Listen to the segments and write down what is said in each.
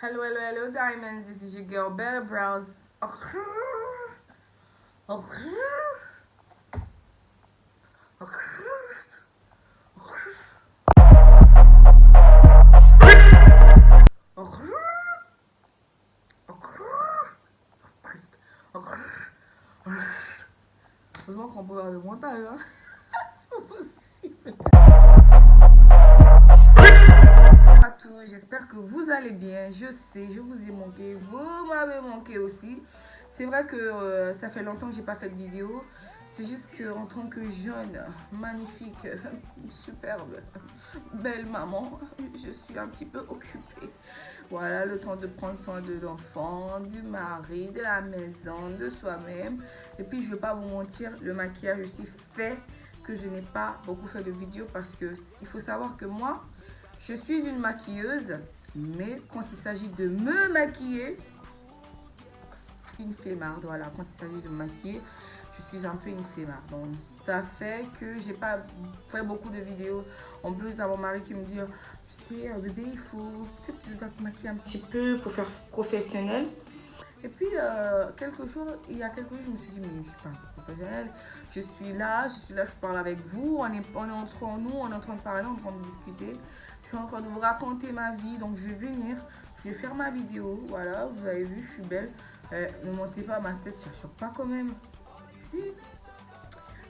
Hello, hello, hello, diamonds. This is your girl, Bella Brows. Presque. Heureusement qu'on peut avoir le montage, hein. C'est pas possible. À tous, j'espère que vous allez bien. Je sais, je vous ai manqué. Vous m'avez manqué aussi. C'est vrai que ça fait longtemps que j'ai pas fait de vidéo. C'est juste que en tant que jeune, magnifique, superbe, belle maman, je suis un petit peu occupée. Voilà, le temps de prendre soin de l'enfant, du mari, de la maison, de soi-même. Et puis, je ne vais pas vous mentir, le maquillage aussi fait que je n'ai pas beaucoup fait de vidéos parce que il faut savoir que moi, je suis une maquilleuse, mais quand il s'agit de me maquiller, une flemmarde, voilà, quand il s'agit de me maquiller, je suis un peu une flemmarde. Donc ça fait que j'ai pas fait beaucoup de vidéos. En plus d'avoir mon mari qui me dit, tu sais bébé, il faut peut-être que tu dois te maquiller un petit peu pour faire professionnel. Et puis il y a quelques jours, je me suis dit, mais je suis pas un peu professionnelle. Je suis là, je parle avec vous, on est entre nous, on est en train de parler, on est en train de discuter. Je suis en train de vous raconter ma vie, donc je vais venir, je vais faire ma vidéo. Voilà, vous avez vu, je suis belle. Ne montez pas ma tête, ça choque pas quand même. Si.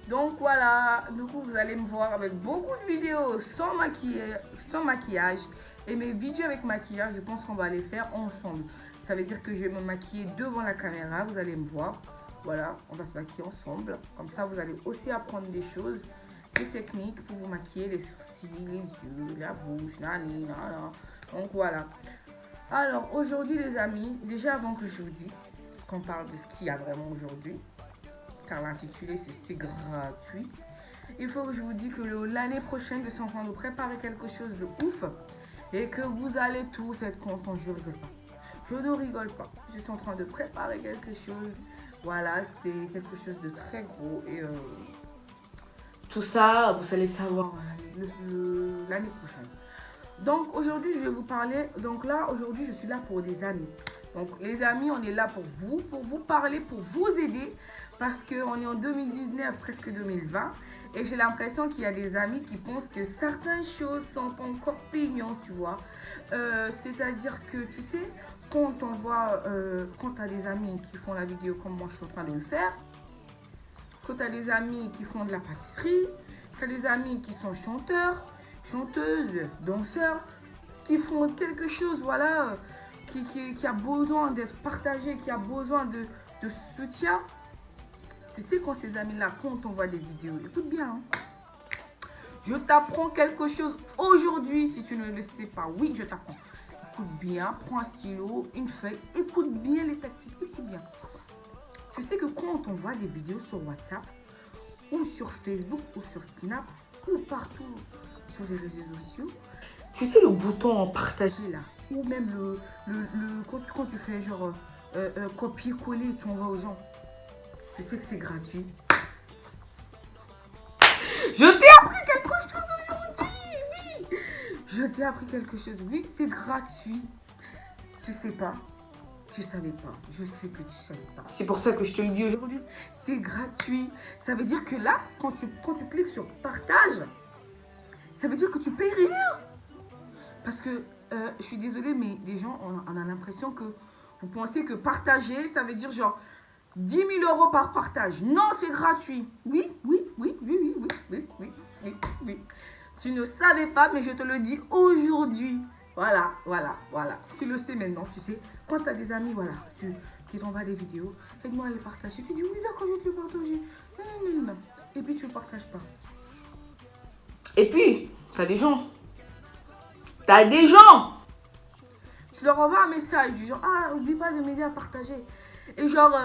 Donc voilà, du coup vous allez me voir avec beaucoup de vidéos sans maquillage. Et mes vidéos avec maquillage, je pense qu'on va les faire ensemble. Ça veut dire que je vais me maquiller devant la caméra, vous allez me voir. Voilà, on va se maquiller ensemble. Comme ça, vous allez aussi apprendre des choses, des techniques pour vous maquiller, les sourcils, les yeux, la bouche, nani, nana. Donc voilà. Alors aujourd'hui les amis, déjà avant que je vous dise qu'on parle de ce qu'il y a vraiment aujourd'hui, car l'intitulé c'est gratuit. Il faut que je vous dise que l'année prochaine, je suis en train de préparer quelque chose de ouf et que vous allez tous être contents. Je rigole pas. Je ne rigole pas. Je suis en train de préparer quelque chose. Voilà, c'est quelque chose de très gros et tout ça, vous allez savoir l'année prochaine. Donc aujourd'hui, je vais vous parler. Donc là, aujourd'hui, je suis là pour des amis. Donc les amis, on est là pour vous parler, pour vous aider. Parce qu'on est en 2019, presque 2020. Et j'ai l'impression qu'il y a des amis qui pensent que certaines choses sont encore pignon, tu vois. C'est-à-dire que, tu sais, quand on voit, quand tu as des amis qui font la vidéo comme moi, je suis en train de le faire. Quand tu as des amis qui font de la pâtisserie. Tu as des amis qui sont chanteurs, chanteuses, danseurs, qui font quelque chose, voilà, qui a besoin d'être partagé, qui a besoin de soutien. Tu sais, quand ces amis-là, quand on voit des vidéos, écoute bien, hein. Je t'apprends quelque chose aujourd'hui, si tu ne le sais pas. Oui, je t'apprends. Écoute bien, prends un stylo, une feuille, écoute bien les tactiques, écoute bien. Tu sais que quand on voit des vidéos sur WhatsApp, ou sur Facebook, ou sur Snap, ou partout sur les réseaux sociaux, tu sais le bouton en partager là, ou même quand tu fais genre copier-coller, tu envoies aux gens. Tu sais que c'est gratuit. Je t'ai appris quelque chose aujourd'hui, oui. Je t'ai appris quelque chose, oui, c'est gratuit. Tu sais pas, tu savais pas, je sais que tu savais pas. C'est pour ça que je te le dis aujourd'hui, c'est gratuit. Ça veut dire que là, quand tu cliques sur partage, ça veut dire que tu payes rien. Parce que, je suis désolée, mais les gens, on a l'impression que vous pensez que partager, ça veut dire genre 10 000 euros par partage. Non, c'est gratuit. Oui, oui, oui, oui, oui, oui, oui, oui, oui, oui. Tu ne savais pas, mais je te le dis aujourd'hui. Voilà, voilà, voilà. Tu le sais maintenant, tu sais. Quand tu as des amis, voilà, qui t'envoient des vidéos, aide-moi à les partager. Tu dis, oui, d'accord, je vais te le partager. Non, non, non, non. Et puis, tu ne le partages pas. Et puis, tu as des gens. T'as des gens. Tu leur envoies un message du genre, ah, oublie pas de m'aider à partager. Et genre,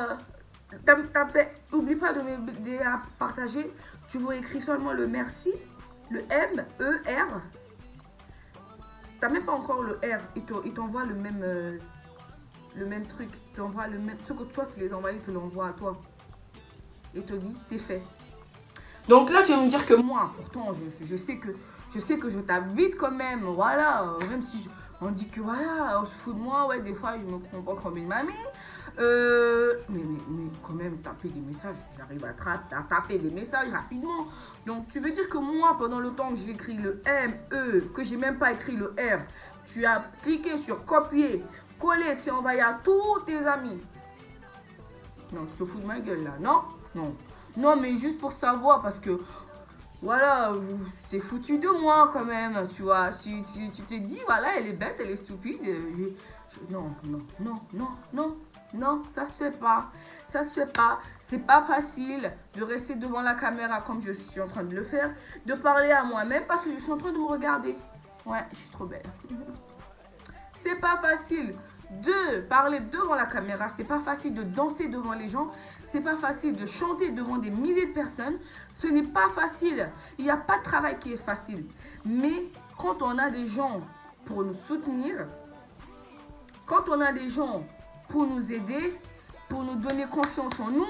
t'as fait, oublie pas de m'aider à partager. Tu vas écrire seulement le merci, le M, E, R. T'as même pas encore le R. Il t'envoie le même truc. Il t'envoie le même. Ce que toi, tu les envoies, tu l'envoies à toi. Et te dit, c'est fait. Donc là, tu vas me dire que moi, pourtant, je sais que je tape vite quand même, voilà, même si on dit que voilà, on se fout de moi, ouais, des fois, je me comporte comme une mamie, mais quand même, taper des messages, j'arrive à taper des messages rapidement. Donc, tu veux dire que moi, pendant le temps que j'écris le M, E, que j'ai même pas écrit le R, tu as cliqué sur copier, coller, tu as envoyé à tous tes amis. Non, tu te fous de ma gueule là, non? Non. Non, mais juste pour savoir, parce que voilà, tu t'es foutu de moi quand même, tu vois. Si tu t'es dit, voilà, elle est bête, elle est stupide. Non, non, non, non, non, non, ça se fait pas. Ça se fait pas. C'est pas facile de rester devant la caméra comme je suis en train de le faire, de parler à moi-même parce que je suis en train de me regarder. Ouais, je suis trop belle. C'est pas facile de parler devant la caméra, c'est pas facile de danser devant les gens, c'est pas facile de chanter devant des milliers de personnes, ce n'est pas facile. Il n'y a pas de travail qui est facile. Mais quand on a des gens pour nous soutenir, quand on a des gens pour nous aider, pour nous donner confiance en nous,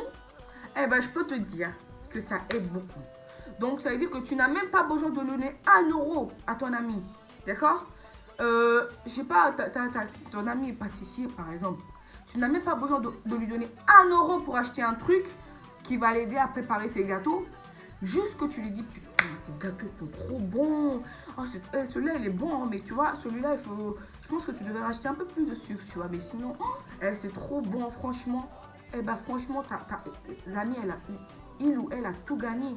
eh ben je peux te dire que ça aide beaucoup. Donc ça veut dire que tu n'as même pas besoin de donner 1 € à ton ami, d'accord? Je sais pas, ton ami est pâtissier par exemple. Tu n'as même pas besoin de lui donner 1 € pour acheter un truc qui va l'aider à préparer ses gâteaux. Juste que tu lui dis, putain, tes gâteaux sont trop bons. Oh, celui-là, il est bon, hein, mais tu vois, celui-là, je pense que tu devrais acheter un peu plus de sucre, tu vois. Mais sinon, c'est trop bon, franchement. Eh ben, franchement, l'ami, il ou elle a tout gagné.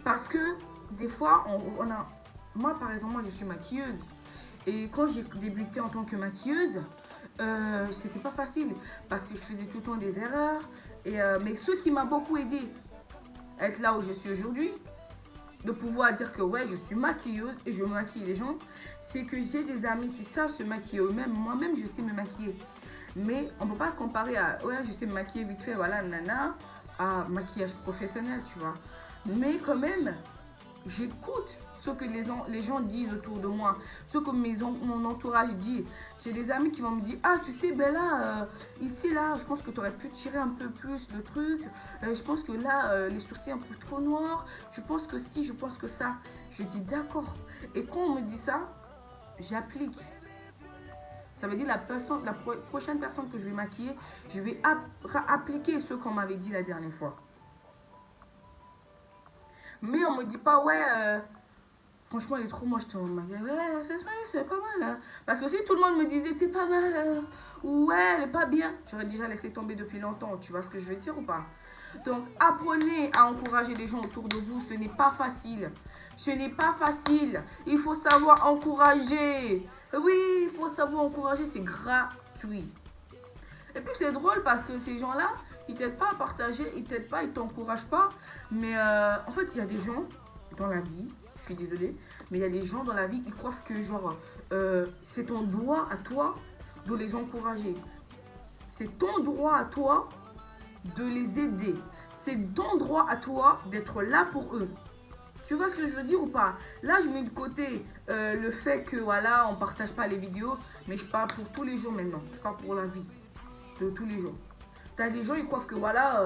Parce que, des fois, moi, par exemple, moi, je suis maquilleuse. Et quand j'ai débuté en tant que maquilleuse, c'était pas facile. Parce que je faisais tout le temps des erreurs. Mais ce qui m'a beaucoup aidé à être là où je suis aujourd'hui, de pouvoir dire que ouais, je suis maquilleuse et je maquille les gens, c'est que j'ai des amis qui savent se maquiller eux-mêmes. Moi-même, je sais me maquiller. Mais on peut pas comparer à ouais, je sais me maquiller vite fait, voilà, nana, à maquillage professionnel, tu vois. Mais quand même, j'écoute ce que les gens disent autour de moi, ce que mon entourage dit. J'ai des amis qui vont me dire, ah tu sais Bella, ici là, je pense que tu aurais pu tirer un peu plus le truc, je pense que là, les sourcils un peu trop noirs, je pense que si, je pense que ça. Je dis d'accord. Et quand on me dit ça, j'applique. Ça veut dire la prochaine personne que je vais maquiller, je vais appliquer ce qu'on m'avait dit la dernière fois. Mais on me dit pas, ouais, franchement, elle est trop moche ton maquillage. Ouais, c'est pas mal. Hein. Parce que si tout le monde me disait, c'est pas mal, ou ouais, elle est pas bien, j'aurais déjà laissé tomber depuis longtemps. Tu vois ce que je veux dire ou pas? Donc, apprenez à encourager les gens autour de vous. Ce n'est pas facile. Ce n'est pas facile. Il faut savoir encourager. Oui, il faut savoir encourager. C'est gratuit. Et puis, c'est drôle parce que ces gens-là, ils t'aident pas à partager, ils t'aident pas, ils t'encouragent pas. Mais en fait, il y a des gens dans la vie, je suis désolée, mais il y a des gens dans la vie, ils croient que genre, c'est ton droit à toi de les encourager. C'est ton droit à toi de les aider. C'est ton droit à toi d'être là pour eux. Tu vois ce que je veux dire ou pas? Là, je mets de côté le fait que voilà, on partage pas les vidéos, mais je parle pour tous les jours maintenant. Je parle pour la vie de tous les jours. T'as des gens, ils croient que voilà,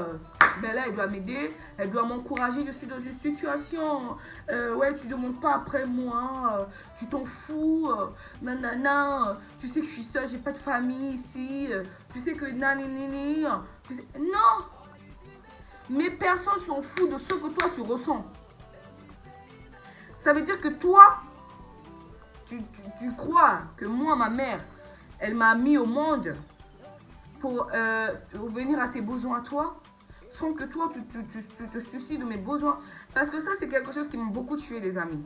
ben là, elle doit m'aider, elle doit m'encourager, je suis dans une situation, ouais, tu ne demandes pas après moi, tu t'en fous, nanana, tu sais que je suis seule, j'ai pas de famille ici, tu sais que nanini, tu sais... Non! Mais personne s'en fout de ce que toi tu ressens. Ça veut dire que toi, tu crois que moi, ma mère, elle m'a mis au monde pour venir à tes besoins à toi, sans que toi, tu te soucies de mes besoins. Parce que ça, c'est quelque chose qui m'a beaucoup tué, les amis.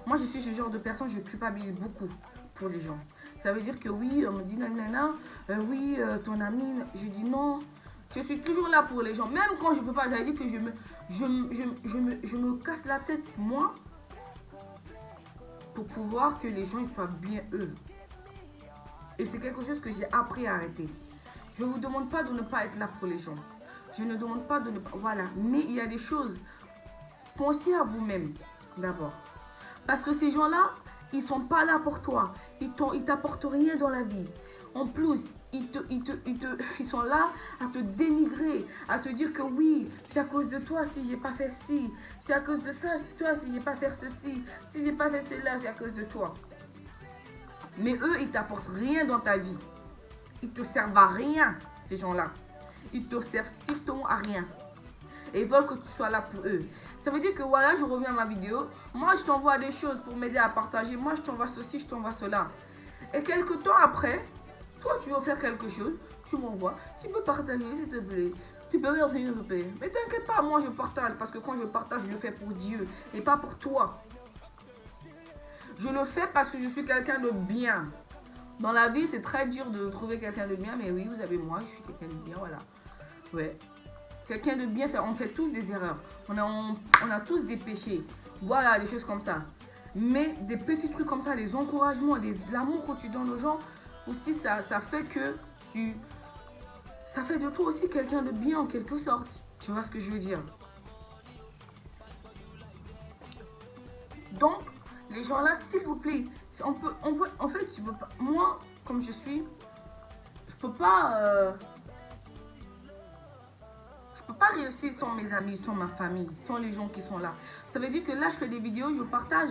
Moi, je suis ce genre de personne, je culpabilise beaucoup pour les gens. Ça veut dire que oui, on me dit nanana, oui, ton ami, je dis non. Je suis toujours là pour les gens. Même quand je ne peux pas, j'avais dit que je me casse la tête, moi, pour pouvoir que les gens ils soient bien eux. Et c'est quelque chose que j'ai appris à arrêter. Je ne vous demande pas de ne pas être là pour les gens. Je ne demande pas de ne pas... Voilà. Mais il y a des choses. Pensez à vous-même, d'abord. Parce que ces gens-là, ils ne sont pas là pour toi. Ils t'apportent rien dans la vie. En plus, ils sont là à te dénigrer, à te dire que oui, c'est à cause de toi si j'ai pas fait ci, c'est à cause de ça, toi si j'ai pas fait ceci, si j'ai pas fait cela, c'est à cause de toi. Mais eux, ils t'apportent rien dans ta vie. Ils te servent à rien, ces gens-là. Ils te servent strictement à rien. Et ils veulent que tu sois là pour eux. Ça veut dire que voilà, je reviens à ma vidéo. Moi, je t'envoie des choses pour m'aider à partager. Moi, je t'envoie ceci, je t'envoie cela. Et quelques temps après, toi, tu veux faire quelque chose, tu m'envoies. Tu peux partager, s'il te plaît. Tu peux rien faire, s'il te plaît. Mais t'inquiète pas, moi, je partage. Parce que quand je partage, je le fais pour Dieu. Et pas pour toi. Je le fais parce que je suis quelqu'un de bien. Dans la vie, c'est très dur de trouver quelqu'un de bien. Mais oui, vous avez moi, je suis quelqu'un de bien, voilà. Ouais. Quelqu'un de bien, on fait tous des erreurs. On a tous des péchés. Voilà, des choses comme ça. Mais des petits trucs comme ça, les encouragements, l'amour que tu donnes aux gens, aussi, ça fait que ça fait de toi aussi quelqu'un de bien en quelque sorte. Tu vois ce que je veux dire? Donc, les gens là, s'il vous plaît, en fait, tu peux pas, moi, comme je suis, je peux pas réussir sans mes amis, sans ma famille, sans les gens qui sont là. Ça veut dire que là, je fais des vidéos, je partage.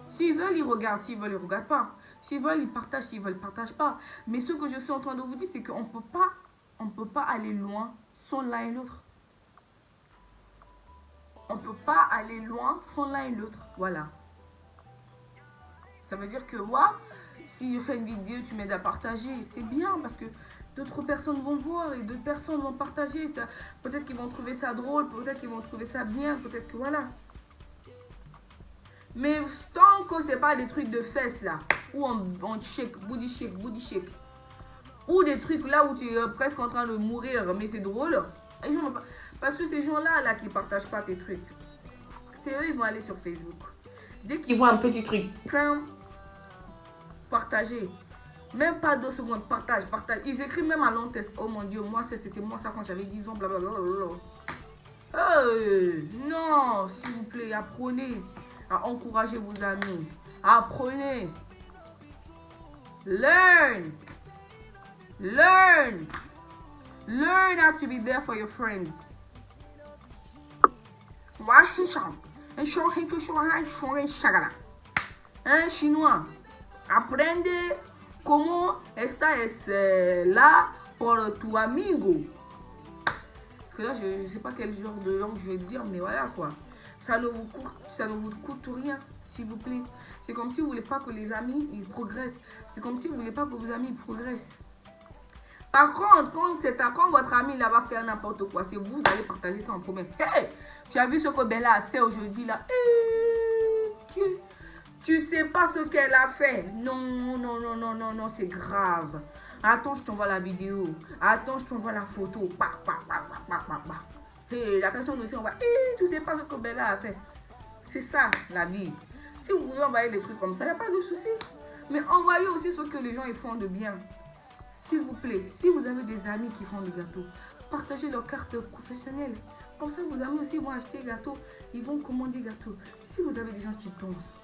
S'ils veulent, ils regardent. S'ils veulent, ils ne regardent pas. S'ils veulent, ils partagent. S'ils veulent, ils ne partagent pas. Mais ce que je suis en train de vous dire, c'est qu'on ne peut pas aller loin sans l'un et l'autre. On ne peut pas aller loin sans l'un et l'autre. Voilà. Ça veut dire que moi, si je fais une vidéo, tu m'aides à partager, c'est bien parce que d'autres personnes vont voir et d'autres personnes vont partager. Peut-être qu'ils vont trouver ça drôle, peut-être qu'ils vont trouver ça bien, peut-être que voilà. Mais tant que c'est pas des trucs de fesses là, où on shake, booty shake, ou des trucs là où tu es presque en train de mourir, mais c'est drôle. Parce que ces gens-là là qui partagent pas tes trucs, c'est eux, ils vont aller sur Facebook. Dès qu'ils voient un petit truc, partager. Même pas 2 secondes, partage. Ils écrivent même à long test. Oh mon Dieu, moi c'était moi ça quand j'avais 10 ans, blablabla. Non, s'il vous plaît, apprenez à encourager vos amis. Apprenez. Learn how to be there for your friends. Chinois, aprende cómo esta es là pour tu amigo. Parce que là, je ne sais pas quel genre de langue je vais dire, mais voilà quoi. Ça ne vous coûte rien, s'il vous plaît. C'est comme si vous ne voulez pas que les amis ils progressent. C'est comme si vous ne voulez pas que vos amis progressent. Par contre, quand votre ami là va faire n'importe quoi, c'est vous allez partager ça en premier. Hey, tu as vu ce que Bella a fait aujourd'hui là? Tu sais pas ce qu'elle a fait. Non, c'est grave. Attends, je t'envoie la vidéo. Attends, je t'envoie la photo. Hey, la personne aussi, on va. Tu sais pas ce que Bella a fait. C'est ça, la vie. Si vous voulez envoyer des trucs comme ça, il n'y a pas de souci. Mais envoyez aussi ce que les gens ils font de bien. S'il vous plaît, si vous avez des amis qui font des gâteaux, partagez leur carte professionnelle. Comme ça, vos amis aussi vont acheter des gâteaux. Ils vont commander des gâteaux. Si vous avez des gens qui dansent,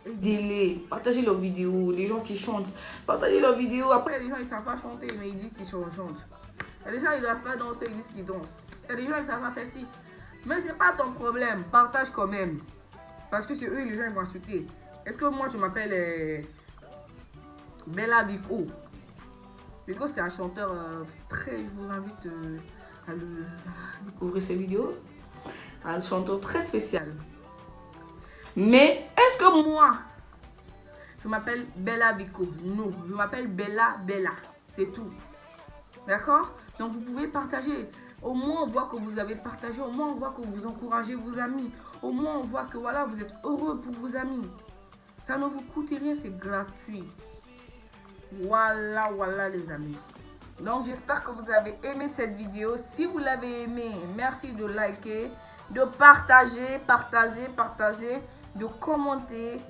aidez-les, partagez leurs vidéos, les gens qui chantent, partagez leurs vidéos. Après, les gens, ils ne savent pas chanter, mais ils disent qu'ils chantent. Il y a des gens, ils ne doivent pas danser, ils disent qu'ils dansent. Il y a des gens, ils ne savent pas faire ci. Mais ce n'est pas ton problème, partage quand même. Parce que c'est eux, les gens, ils vont insulter. Est-ce que moi, je m'appelle Bella Vico? Vico, c'est un chanteur très... Je vous invite à découvrir ses vidéos. Un chanteur très spécial. Mais est-ce que moi, je m'appelle Bella Vico? Non, je m'appelle Bella. C'est tout. D'accord? Donc vous pouvez partager. Au moins on voit que vous avez partagé. Au moins on voit que vous encouragez vos amis. Au moins on voit que voilà, vous êtes heureux pour vos amis. Ça ne vous coûte rien, c'est gratuit. Voilà les amis. Donc j'espère que vous avez aimé cette vidéo. Si vous l'avez aimé, merci de liker, de partager, de commenter.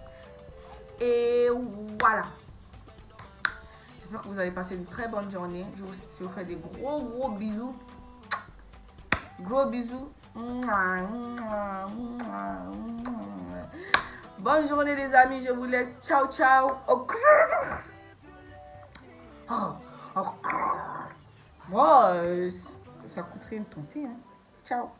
Et voilà. J'espère que vous avez passé une très bonne journée. Je vous fais des gros bisous. Gros bisous. Bonne journée les amis. Je vous laisse. Ciao. Moi, ça coûte rien de tenter. Hein. Ciao.